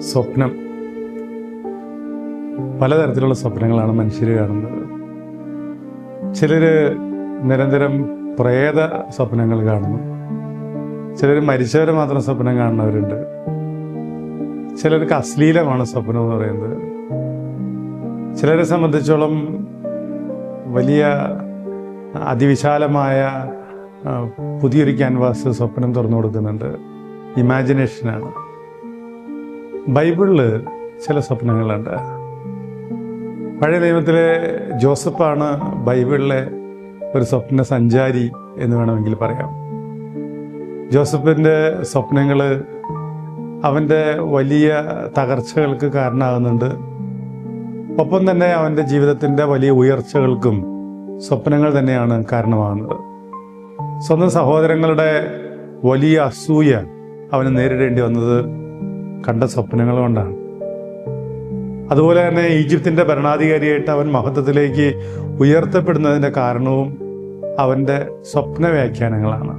സ്വപ്നം. പലതരത്തിലുള്ള സ്വപ്നങ്ങളാണ് മനുഷ്യർ കാണുന്നത്. ചിലർ നിരന്തരം പ്രേത സ്വപ്നങ്ങൾ കാണുന്നു. ചിലർ മരിച്ചവരെ മാത്രം സ്വപ്നം കാണുന്നവരുണ്ട്. ചിലർക്ക് അശ്ലീലമാണ് സ്വപ്നം എന്ന് പറയുന്നത്. ചിലരെ സംബന്ധിച്ചോളം വലിയ അതിവിശാലമായ പുതിയൊരു ക്യാൻവാസ് സ്വപ്നം തുറന്നു കൊടുക്കുന്നുണ്ട്. ഇമാജിനേഷനാണ്. ബൈബിളിൽ ചില സ്വപ്നങ്ങളുണ്ട്. പഴയ നിയമത്തിലെ ജോസഫാണ് ബൈബിളിലെ ഒരു സ്വപ്ന സഞ്ചാരി എന്ന് വേണമെങ്കിൽ പറയാം. ജോസഫിൻ്റെ സ്വപ്നങ്ങൾ അവൻ്റെ വലിയ തകർച്ചകൾക്ക് കാരണമാകുന്നുണ്ട്. ഒപ്പം തന്നെ അവൻ്റെ ജീവിതത്തിൻ്റെ വലിയ ഉയർച്ചകൾക്കും സ്വപ്നങ്ങൾ തന്നെയാണ് കാരണമാകുന്നത്. സ്വന്തം സഹോദരങ്ങളുടെ വലിയ അസൂയ അവന് നേരിടേണ്ടി വന്നത് കണ്ട സ്വപ്നങ്ങൾ കൊണ്ടാണ്. അതുപോലെ തന്നെ ഈജിപ്തിൻ്റെ ഭരണാധികാരിയായിട്ട് അവൻ മഹത്വത്തിലേക്ക് ഉയർത്തപ്പെടുന്നതിൻ്റെ കാരണവും അവൻ്റെ സ്വപ്ന വ്യാഖ്യാനങ്ങളാണ്.